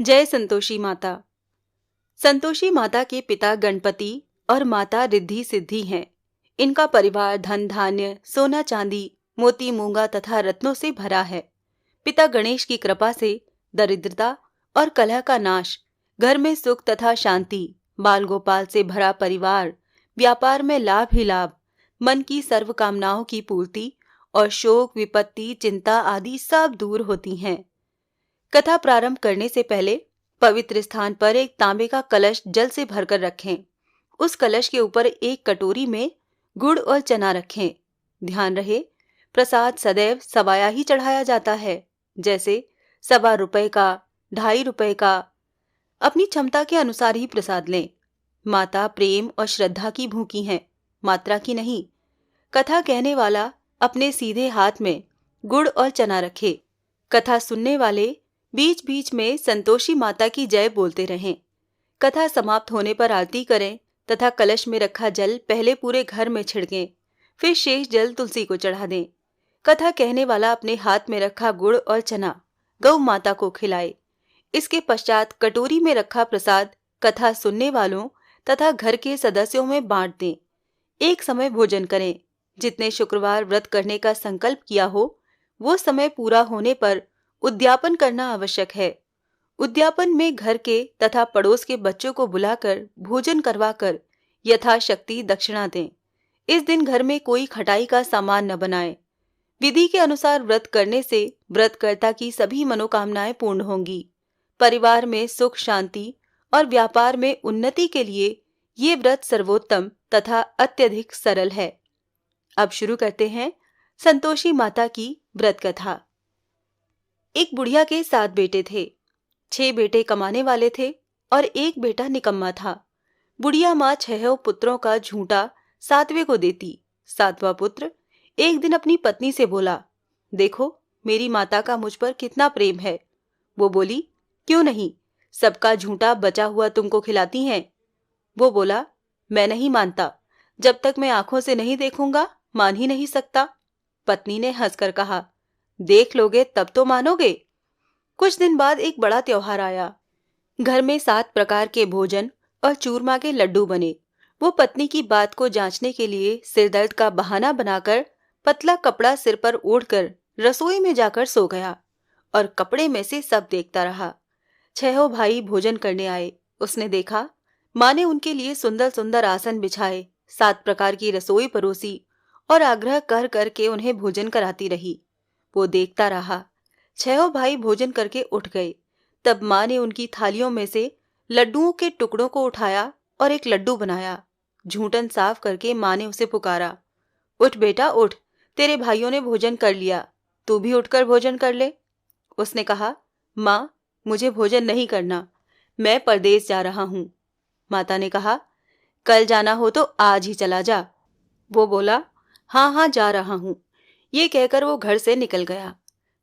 जय संतोषी माता। संतोषी माता के पिता गणपति और माता रिद्धि सिद्धि हैं। इनका परिवार धन धान्य, सोना चांदी, मोती मूंगा तथा रत्नों से भरा है। पिता गणेश की कृपा से दरिद्रता और कलह का नाश, घर में सुख तथा शांति, बाल गोपाल से भरा परिवार, व्यापार में लाभ ही लाभ, मन की सर्व कामनाओं की पूर्ति और शोक विपत्ति चिंता आदि सब दूर होती हैं। कथा प्रारंभ करने से पहले पवित्र स्थान पर एक तांबे का कलश जल से भरकर रखें। उस कलश के ऊपर एक कटोरी में गुड़ और चना रखें। ध्यान रहे, प्रसाद सदैव सवाया ही चढ़ाया जाता है, जैसे 1.25 रुपए का, 2.5 रुपए का। अपनी क्षमता के अनुसार ही प्रसाद लें। माता प्रेम और श्रद्धा की भूखी हैं, मात्रा की नहीं। कथा कहने वाला अपने सीधे हाथ में गुड़ और चना रखे। कथा सुनने वाले बीच बीच में संतोषी माता की जय बोलते रहें। कथा समाप्त होने पर आरती करें तथा कलश में रखा जल पहले पूरे घर में छिड़कें, फिर शेष जल तुलसी को चढ़ा दें। कथा कहने वाला अपने हाथ में रखा गुड़ और चना गौ माता को खिलाए। इसके पश्चात कटोरी में रखा प्रसाद कथा सुनने वालों तथा घर के सदस्यों में बांट दें। एक समय भोजन करें। जितने शुक्रवार व्रत करने का संकल्प किया हो, वो समय पूरा होने पर उद्यापन करना आवश्यक है। उद्यापन में घर के तथा पड़ोस के बच्चों को बुलाकर भोजन करवाकर यथाशक्ति दक्षिणा दें। इस दिन घर में कोई खटाई का सामान न बनाए। विधि के अनुसार व्रत करने से व्रतकर्ता की सभी मनोकामनाएं पूर्ण होंगी। परिवार में सुख शांति और व्यापार में उन्नति के लिए ये व्रत सर्वोत्तम तथा अत्यधिक सरल है। अब शुरू करते हैं संतोषी माता की व्रत कथा। एक बुढ़िया के 7 बेटे थे। 6 बेटे कमाने वाले थे और एक बेटा निकम्मा था। बुढ़िया माँ 6 पुत्रों का झूठा 7वें को देती। 7वां पुत्र एक दिन अपनी पत्नी से बोला, देखो मेरी माता का मुझ पर कितना प्रेम है। वो बोली, क्यों नहीं, सबका झूठा बचा हुआ तुमको खिलाती हैं। वो बोला, मैं नहीं मानता, जब तक मैं आंखों से नहीं देखूंगा मान ही नहीं सकता। पत्नी ने हंसकर कहा, देख लोगे तब तो मानोगे। कुछ दिन बाद एक बड़ा त्योहार आया। घर में 7 प्रकार के भोजन और चूरमा के लड्डू बने। वो पत्नी की बात को जांचने के लिए सिरदर्द का बहाना बनाकर पतला कपड़ा सिर पर ओढ़कर रसोई में जाकर सो गया और कपड़े में से सब देखता रहा। 6 भाई भोजन करने आए। उसने देखा, माँ ने उनके लिए सुंदर सुंदर आसन बिछाए, 7 प्रकार की रसोई परोसी और आग्रह कर करके उन्हें भोजन कराती रही। वो देखता रहा। 6 भाई भोजन करके उठ गए। तब माँ ने उनकी थालियों में से लड्डुओं के टुकड़ों को उठाया और एक लड्डू बनाया। झूठन साफ करके माँ ने उसे पुकारा, उठ बेटा उठ, तेरे भाइयों ने भोजन कर लिया, तू भी उठकर भोजन कर ले। उसने कहा, माँ मुझे भोजन नहीं करना, मैं परदेश जा रहा हूँ। माता ने कहा, कल जाना हो तो आज ही चला जा। वो बोला, हाँ हाँ जा रहा हूँ। ये कहकर वो घर से निकल गया।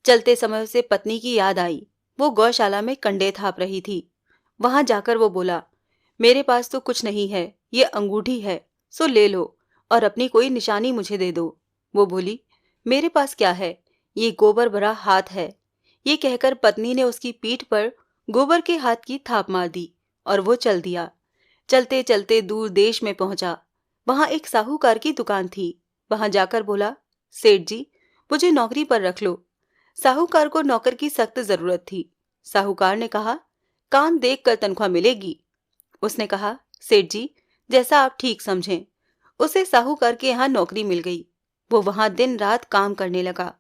चलते समय उसे पत्नी की याद आई। वो गौशाला में कंडे थाप रही थी। वहां जाकर वो बोला, मेरे पास तो कुछ नहीं है, ये अंगूठी है, सो ले लो और अपनी कोई निशानी मुझे दे दो। वो बोली, मेरे पास क्या है, ये गोबर भरा हाथ है। ये कहकर पत्नी ने उसकी पीठ पर गोबर के हाथ की थाप मार दी और वो चल दिया। चलते चलते दूर देश में पहुंचा। वहां एक साहूकार की दुकान थी। वहां जाकर बोला, सेठ जी मुझे नौकरी पर रख लो। साहूकार को नौकर की सख्त जरूरत थी। साहूकार ने कहा, काम देख कर तनख्वाह मिलेगी। उसने कहा, सेठ जी जैसा आप ठीक समझें। उसे साहूकार के यहाँ नौकरी मिल गई। वो वहां दिन रात काम करने लगा।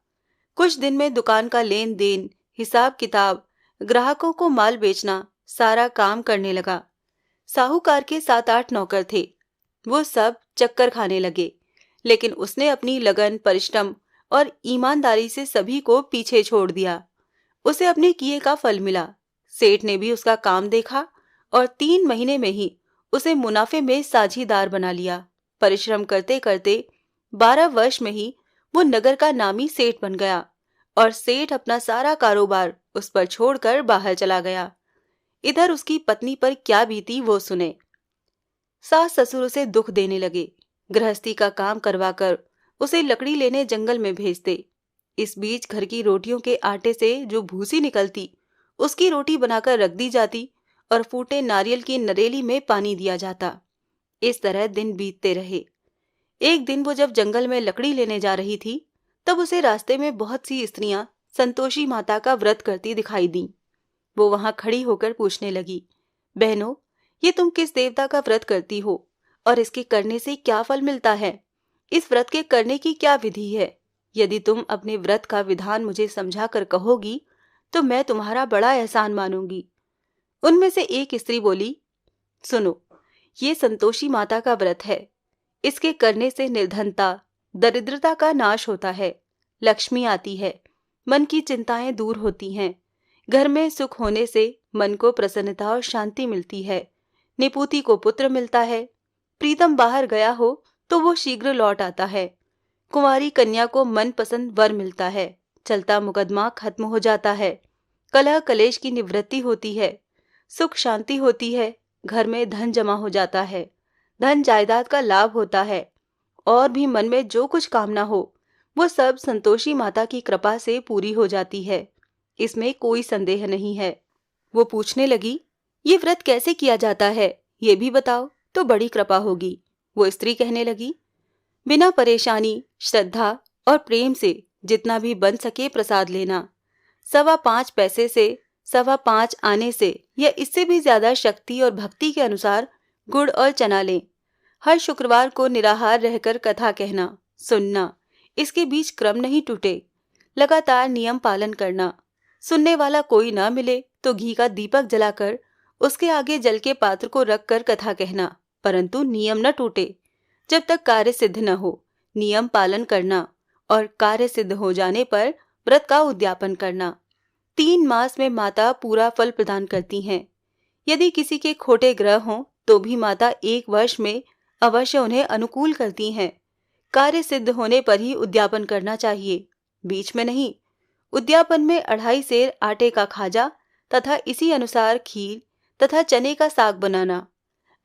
कुछ दिन में दुकान का लेन देन, हिसाब किताब, ग्राहकों को माल बेचना, सारा काम करने लगा। साहूकार के 7-8 नौकर थे। वो सब चक्कर खाने लगे, लेकिन उसने अपनी लगन, परिश्रम और ईमानदारी से सभी को पीछे छोड़ दिया। उसे अपने किए का फल मिला। सेठ ने भी उसका काम देखा और 3 महीने में ही उसे मुनाफे में साझीदार बना लिया। परिश्रम करते करते 12 वर्ष में ही वो नगर का नामी सेठ बन गया और सेठ अपना सारा कारोबार उस पर छोड़कर बाहर चला गया। इधर उसकी पत्नी पर क्या बीती वो सुने। सास ससुर उसे दुख देने लगे। गृहस्थी का काम करवाकर उसे लकड़ी लेने जंगल में भेजते। इस बीच घर की रोटियों के आटे से जो भूसी निकलती उसकी रोटी बनाकर रख दी जाती और फूटे नारियल की नरेली में पानी दिया जाता। इस तरह दिन बीतते रहे। एक दिन वो जब जंगल में लकड़ी लेने जा रही थी, तब उसे रास्ते में बहुत सी स्त्रियां संतोषी माता का व्रत करती दिखाई दी। वो वहां खड़ी होकर पूछने लगी, बहनों, ये तुम किस देवता का व्रत करती हो और इसके करने से क्या फल मिलता है? इस व्रत के करने की क्या विधि है? यदि तुम अपने व्रत का विधान मुझे समझा कर कहोगी तो मैं तुम्हारा बड़ा एहसान मानूंगी। उनमें से एक स्त्री बोली, सुनो, ये संतोषी माता का व्रत है। इसके करने से निर्धनता, दरिद्रता का नाश होता है, लक्ष्मी आती है, मन की चिंताएं दूर होती हैं, घर में सुख होने से मन को प्रसन्नता और शांति मिलती है, निपुति को पुत्र मिलता है, प्रीतम बाहर गया हो तो वो शीघ्र लौट आता है, कुंवारी कन्या को मनपसंद वर मिलता है, चलता मुकदमा खत्म हो जाता है, कलह कलेश की निवृत्ति होती है, सुख शांति होती है, घर में धन जमा हो जाता है, धन जायदाद का लाभ होता है, और भी मन में जो कुछ कामना हो वो सब संतोषी माता की कृपा से पूरी हो जाती है। इसमें कोई संदेह नहीं है। वो पूछने लगी, ये व्रत कैसे किया जाता है, ये भी बताओ तो बड़ी कृपा होगी। वो स्त्री कहने लगी, बिना परेशानी, श्रद्धा और प्रेम से जितना भी बन सके प्रसाद लेना। 5.25 पैसे से 5.25 आने से या इससे भी ज्यादा शक्ति और भक्ति के अनुसार गुड़ और चना लें। हर शुक्रवार को निराहार रहकर कथा कहना, सुनना, इसके बीच क्रम नहीं टूटे। लगातार नियम पालन करना। सुनने वाला कोई ना मिले तो घी का दीपक जलाकर उसके आगे जल के पात्र को रखकर कथा कहना, परंतु नियम न टूटे। जब तक कार्य सिद्ध न हो नियम पालन करना और कार्य सिद्ध हो जाने पर व्रत का उद्यापन करना। 3 मास में माता पूरा फल प्रदान करती हैं। यदि किसी के खोटे ग्रह हों तो भी माता 1 वर्ष में अवश्य उन्हें अनुकूल करती हैं। कार्य सिद्ध होने पर ही उद्यापन करना चाहिए, बीच में नहीं। उद्यापन में 2.5 सेर आटे का खाजा तथा इसी अनुसार खीर तथा चने का साग बनाना।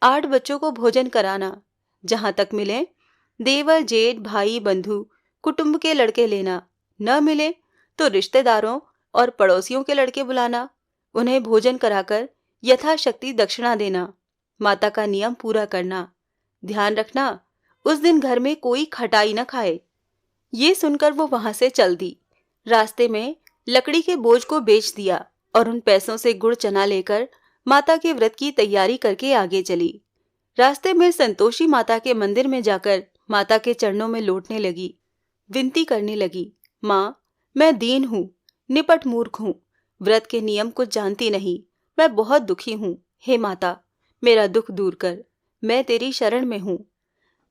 8 बच्चों को भोजन कराना। जहां तक मिले देवर जेठ भाई बंधु कुटुंब के लड़के लेना। न मिले तो रिश्तेदारों और पड़ोसियों के लड़के बुलाना। उन्हें भोजन कराकर यथाशक्ति दक्षिणा देना। माता का नियम पूरा करना। ध्यान रखना, उस दिन घर में कोई खटाई न खाए। ये सुनकर वो वहां से चल दी। रास्ते में लकड़ी के बोझ को बेच दिया और उन पैसों से गुड़ चना लेकर माता के व्रत की तैयारी करके आगे चली। रास्ते में संतोषी माता के मंदिर में जाकर माता के चरणों में लौटने लगी। विनती करने लगी, माँ, मैं दीन हूँ, निपट मूर्ख हूँ, व्रत के नियम कुछ जानती नहीं, मैं बहुत दुखी हूँ। हे माता, मेरा दुख दूर कर, मैं तेरी शरण में हूँ।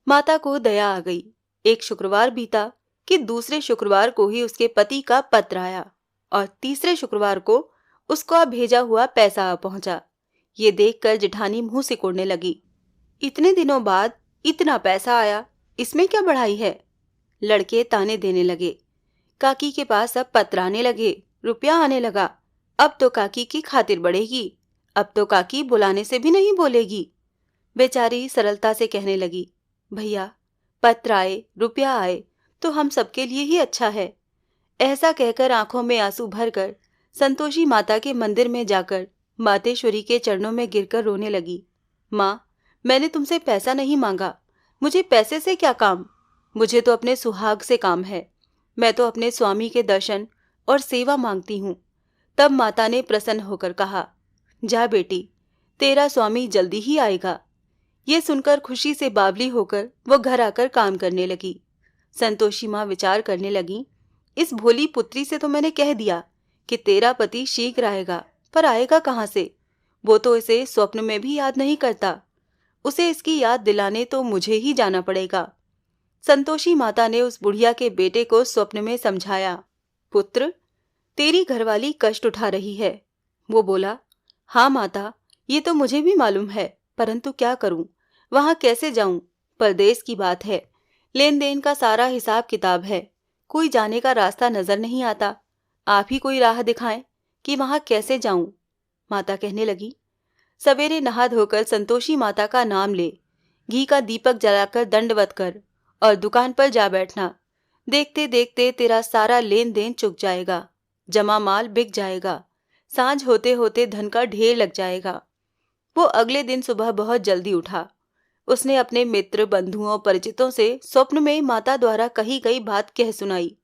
माता को दया आ गई। एक शुक्रवार बीता कि दूसरे शुक्रवार को ही उसके पति का पत्र आया और तीसरे शुक्रवार को उसका भेजा हुआ पैसा आ पहुंचा। ये देखकर जेठानी मुंह सिकोड़ने लगी। इतने दिनों बाद इतना पैसा आया, इसमें क्या बढ़ाई है? लड़के ताने देने लगे। काकी के पास अब पत्र आने लगे, रुपया आने लगा। अब तो काकी की खातिर बढ़ेगी, अब तो काकी बुलाने से भी नहीं बोलेगी। बेचारी सरलता से कहने लगी, भैया, पत्र आए, रुपया आए तो हम सबके लिए ही अच्छा है। ऐसा कहकर आंखों में आंसू भरकर संतोषी माता के मंदिर में जाकर मातेश्वरी के चरणों में गिरकर रोने लगी। माँ, मैंने तुमसे पैसा नहीं मांगा, मुझे पैसे से क्या काम? मुझे तो अपने सुहाग से काम है। मैं तो अपने स्वामी के दर्शन और सेवा मांगती हूँ। तब माता ने प्रसन्न होकर कहा, जा बेटी, तेरा स्वामी जल्दी ही आएगा। ये सुनकर खुशी से बावली होकर वो घर आकर काम करने लगी। संतोषी माँ विचार करने लगी, इस भोली पुत्री से तो मैंने कह दिया कि तेरा पति शीघ्र आएगा, पर आएगा कहाँ से? वो तो इसे स्वप्न में भी याद नहीं करता। उसे इसकी याद दिलाने तो मुझे ही जाना पड़ेगा। संतोषी माता ने उस बुढ़िया के बेटे को स्वप्न में समझाया, पुत्र, तेरी घरवाली कष्ट उठा रही है। वो बोला, हाँ माता, ये तो मुझे भी मालूम है, परंतु क्या करूं, वहां कैसे जाऊं? परदेश की बात है, लेन देन का सारा हिसाब किताब है, कोई जाने का रास्ता नजर नहीं आता। आप ही कोई राह दिखाएं कि वहां कैसे जाऊं। माता कहने लगी, सवेरे नहा धोकर संतोषी माता का नाम ले, घी का दीपक जलाकर दंडवत कर और दुकान पर जा बैठना। देखते देखते तेरा सारा लेन देन चुक जाएगा, जमा माल बिक जाएगा, सांझ होते होते धन का ढेर लग जाएगा। वो अगले दिन सुबह बहुत जल्दी उठा। उसने अपने मित्र, बंधुओं, परिचितों से स्वप्न में माता द्वारा कही गई बात कह सुनाई।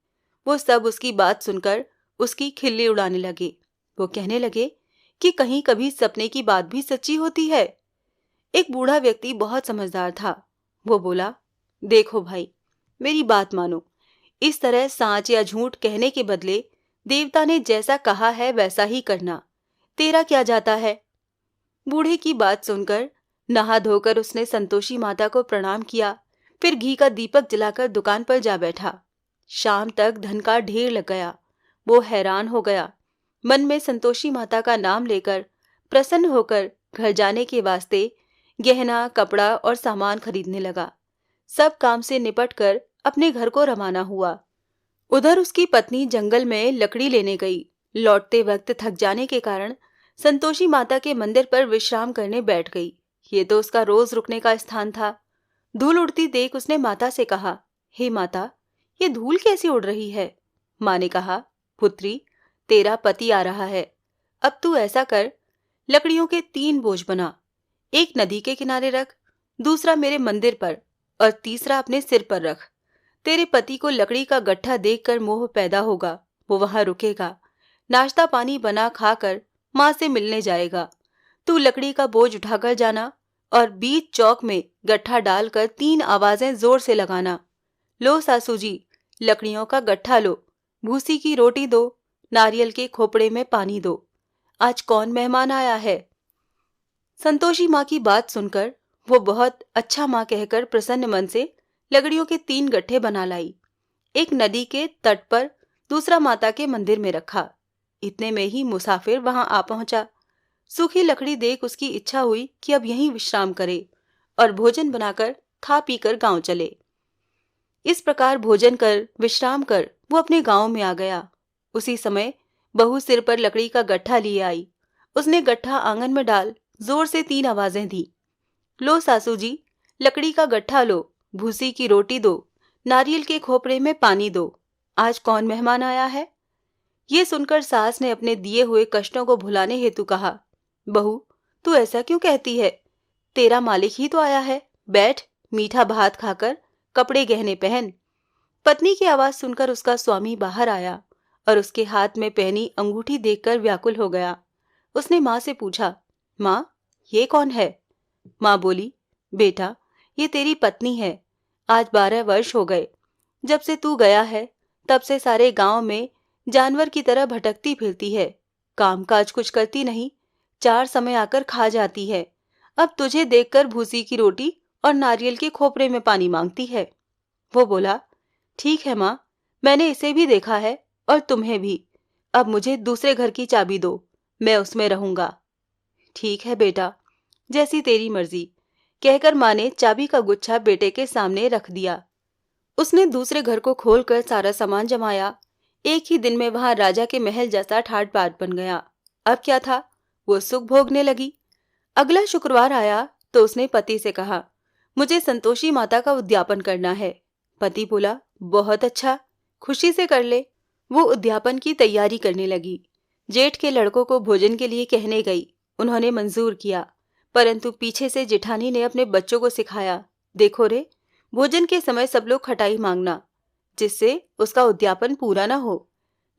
वो सब उसकी बात सुनकर उसकी खिल्ली उड़ाने लगे। वो कहने लगे कि कहीं कभी सपने की बात भी सच्ची होती है। एक बूढ़ा व्यक्ति बहुत समझदार था। वो बोला, देखो भाई, मेरी बात मानो। इस तरह सांच या झूठ कहने के बदले देवता ने जैसा कहा है वैसा ही करना। तेरा क्या जाता है। बूढ़े की बात सुनकर नहा धोकर उसने संतोषी माता को प्रणाम किया। फिर घी का दीपक जलाकर दुकान पर जा बैठा। शाम तक धन का ढेर लग गया। वो हैरान हो गया। मन में संतोषी माता का नाम लेकर प्रसन्न होकर घर जाने के वास्ते गहना, कपड़ा और सामान खरीदने लगा। सब काम से निपटकर अपने घर को रवाना हुआ। उधर उसकी पत्नी जंगल में लकड़ी लेने गई। लौटते वक्त थक जाने के कारण संतोषी माता के मंदिर पर विश्राम करने बैठ गई। ये तो उसका रोज रुकने का स्थान था। धूल उड़ती देख उसने माता से कहा, हे माता, ये धूल कैसी उड़ रही है। माँ ने कहा, पुत्री, तेरा पति आ रहा है। अब तू ऐसा कर, लकड़ियों के 3 बोझ बना। एक नदी के किनारे रख, दूसरा मेरे मंदिर पर और तीसरा अपने सिर पर रख। तेरे पति को लकड़ी का गट्ठा देखकर मोह पैदा होगा। वो वहां रुकेगा, नाश्ता पानी बना खाकर माँ से मिलने जाएगा। तू लकड़ी का बोझ उठाकर जाना और बीच चौक में गट्ठा डालकर 3 आवाजें जोर से लगाना। लो सासू जी, लकड़ियों का गट्ठा लो, भूसी की रोटी दो, नारियल के खोपड़े में पानी दो। आज कौन मेहमान आया है। संतोषी माँ की बात सुनकर वो बहुत अच्छा माँ कहकर प्रसन्न मन से लकड़ियों के 3 गट्ठे बना लाई। एक नदी के तट पर, दूसरा माता के मंदिर में रखा। इतने में ही मुसाफिर वहां आ पहुंचा। सूखी लकड़ी देख उसकी इच्छा हुई कि अब यहीं विश्राम करे और भोजन बनाकर खा पीकर गांव चले। इस प्रकार भोजन कर, विश्राम कर वो अपने गांव में आ गया। उसी समय बहू सिर पर लकड़ी का गट्ठा लिए आई। उसने गट्ठा आंगन में डाल जोर से 3 आवाजें दी। लो सासू जी, लकड़ी का गट्ठा लो, भूसी की रोटी दो, नारियल के खोपड़े में पानी दो। आज कौन मेहमान आया है। ये सुनकर सास ने अपने दिए हुए कष्टों को भुलाने हेतु कहा, बहू, तू ऐसा क्यों कहती है। तेरा मालिक ही तो आया है। बैठ, मीठा भात खाकर कपड़े गहने पहन। पत्नी की आवाज सुनकर उसका स्वामी बाहर आया और उसके हाथ में पहनी अंगूठी देखकर व्याकुल हो गया। उसने माँ से पूछा, माँ, ये कौन है। माँ बोली, बेटा, ये तेरी पत्नी है। आज 12 वर्ष हो गए। जब से तू गया है तब से सारे गांव में जानवर की तरह भटकती फिरती है। कामकाज कुछ करती नहीं, 4 समय आकर खा जाती है। अब तुझे देखकर भूसी की रोटी और नारियल के खोपरे में पानी मांगती है। वो बोला, ठीक है माँ, मैंने इसे भी देखा है और तुम्हें भी। अब मुझे दूसरे घर की चाबी दो, मैं उसमें रहूंगा। ठीक है बेटा, जैसी तेरी मर्जी, कहकर माँ ने चाबी का गुच्छा बेटे के सामने रख दिया। उसने दूसरे घर को खोलकर सारा सामान जमाया। एक ही दिन में वहां राजा के महल जैसा ठाट बाट बन गया। अब क्या था, वो सुख भोगने लगी। अगला शुक्रवार आया तो उसने पति से कहा, मुझे संतोषी माता का उद्यापन करना है। पति बोला, बहुत अच्छा, खुशी से कर ले। वो उद्यापन की तैयारी करने लगी। जेठ के लड़कों को भोजन के लिए कहने गई। उन्होंने मंजूर किया, परंतु पीछे से जेठानी ने अपने बच्चों को सिखाया, देखो रे, भोजन के समय सब लोग खटाई मांगना, जिससे उसका उद्यापन पूरा ना हो।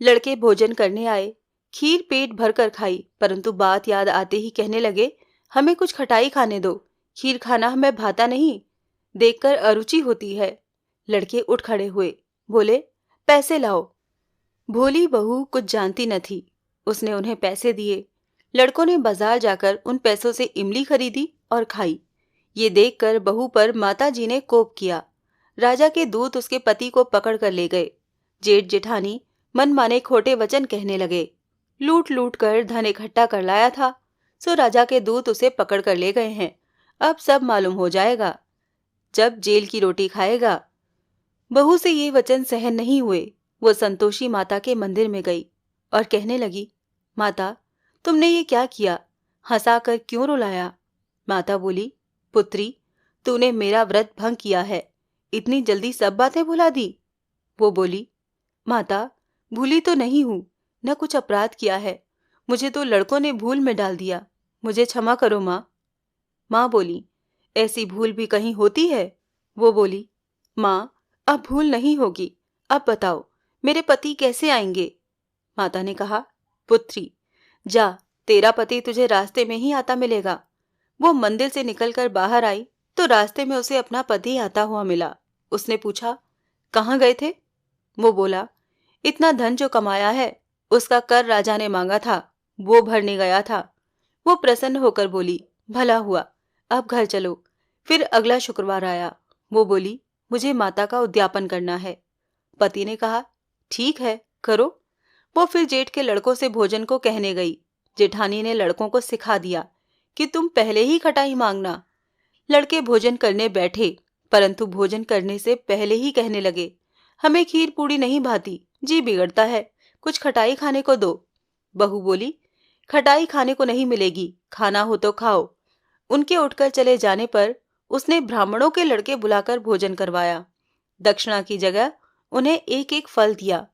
लड़के भोजन करने आए, खीर पेट भर कर खाई, परंतु बात याद आते ही कहने लगे, हमें कुछ खटाई खाने दो, खीर खाना हमें भाता नहीं, देखकर अरुचि होती है। लड़के उठ खड़े हुए, बोले, पैसे लाओ। भोली बहू कुछ जानती न थी, उसने उन्हें पैसे दिए। लड़कों ने बाजार जाकर उन पैसों से इमली खरीदी और खाई। ये देखकर बहू पर माता जी ने कोप किया। राजा के दूत उसके पति को पकड़ कर ले गए। जेठ जेठानी मन माने खोटे वचन कहने लगे। लूट लूट कर धन इकट्ठा कर लाया था, सो राजा के दूत उसे पकड़ कर ले गए हैं। अब सब मालूम हो जाएगा, जब जेल की रोटी खाएगा। बहू से ये वचन सहन नहीं हुए। वो संतोषी माता के मंदिर में गई और कहने लगी, माता, तुमने ये क्या किया, हंसाकर क्यों रुलाया। माता बोली, पुत्री, तूने मेरा व्रत भंग किया है, इतनी जल्दी सब बातें भुला दी। वो बोली, माता, भूली तो नहीं हूं, न कुछ अपराध किया है, मुझे तो लड़कों ने भूल में डाल दिया, मुझे क्षमा करो माँ। माँ बोली, ऐसी भूल भी कहीं होती है? वो बोली, माँ अब भूल नहीं होगी, अब बताओ मेरे पति कैसे आएंगे? माता ने कहा, पुत्री जा, तेरा पति तुझे रास्ते में ही आता मिलेगा। वो मंदिर से निकलकर बाहर आई तो रास्ते में उसे अपना पति आता हुआ मिला। उसने पूछा, कहाँ गए थे? वो बोला, इतना धन जो कमाया है उसका कर राजा ने मांगा था, वो भरने गया था। वो प्रसन्न होकर बोली, भला हुआ, अब घर चलो। फिर अगला शुक्रवार आया। वो बोली, मुझे माता का उद्यापन करना है। पति ने कहा, ठीक है, करो। वो फिर जेठ के लड़कों से भोजन को कहने गई। जेठानी ने लड़कों को सिखा दिया कि तुम पहले ही खटाई मांगना। लड़के भोजन करने बैठे, परंतु भोजन करने से पहले ही कहने लगे, हमें खीर पूड़ी नहीं भाती, जी बिगड़ता है, कुछ खटाई खाने को दो। बहू बोली, खटाई खाने को नहीं मिलेगी, खाना हो तो खाओ। उनके उठकर चले जाने पर उसने ब्राह्मणों के लड़के बुलाकर भोजन करवाया। दक्षिणा की जगह उन्हें एक एक फल दिया।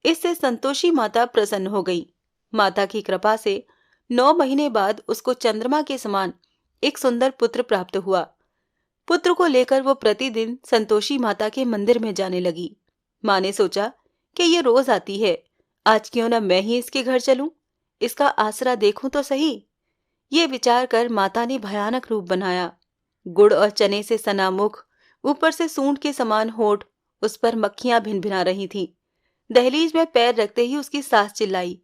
इससे संतोषी माता प्रसन्न हो गई। माता की कृपा से 9 महीने बाद उसको चंद्रमा के समान एक सुंदर पुत्र प्राप्त हुआ। पुत्र को लेकर वो प्रतिदिन संतोषी माता के मंदिर में जाने लगी। माँ ने सोचा कि ये रोज आती है, आज क्यों न मैं ही इसके घर चलूं, इसका आसरा देखूं तो सही। ये विचार कर माता ने भयानक रूप बनाया। गुड़ और चने से सना मुख, ऊपर से सूंड के समान होठ, उस पर मक्खियां भिनभिना रही थीं। दहलीज में पैर रखते ही उसकी सास चिल्लाई,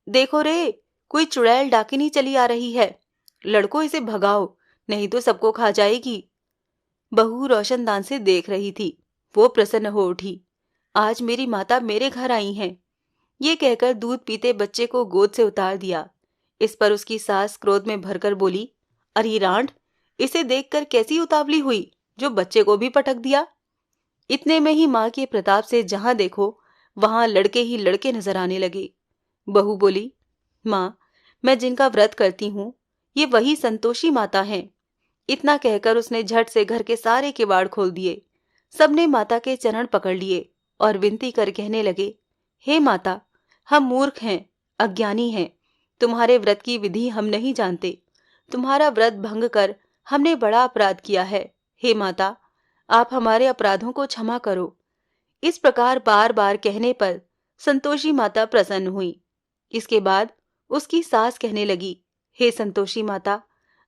देखो रे, कोई चुड़ैल डाकिनी चली आ रही है, लड़को इसे भगाओ, नहीं तो सबको खा जाएगी। बहू रोशनदान से देख रही थी। वो प्रसन्न हो उठी, आज मेरी माता मेरे घर आई हैं। ये कहकर दूध पीते बच्चे को गोद से उतार दिया। इस पर उसकी सास क्रोध में भरकर बोली, अरे रांड, इसे देखकर कैसी उतावली हुई जो बच्चे को भी पटक दिया। इतने में ही माँ के प्रताप से जहां देखो वहां लड़के ही लड़के नजर आने लगे। बहू बोली, माँ, मैं जिनका व्रत करती हूँ ये वही संतोषी माता हैं। इतना कहकर उसने झट से घर के सारे किवाड़ खोल दिए। सबने माता के चरण पकड़ लिए और विनती कर कहने लगे, हे माता, हम मूर्ख हैं, अज्ञानी हैं, तुम्हारे व्रत की विधि हम नहीं जानते। तुम्हारा व्रत भंग कर हमने बड़ा अपराध किया है। हे माता, आप हमारे अपराधों को क्षमा करो। इस प्रकार बार बार कहने पर संतोषी माता प्रसन्न हुई। इसके बाद उसकी सास कहने लगी, हे संतोषी माता,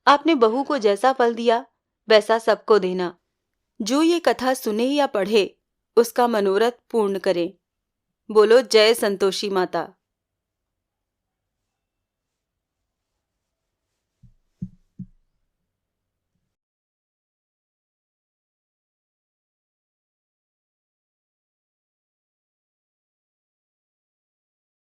आपने बहू को जैसा फल दिया वैसा सबको देना। जो ये कथा सुने या पढ़े उसका मनोरथ पूर्ण करे। बोलो जय संतोषी माता।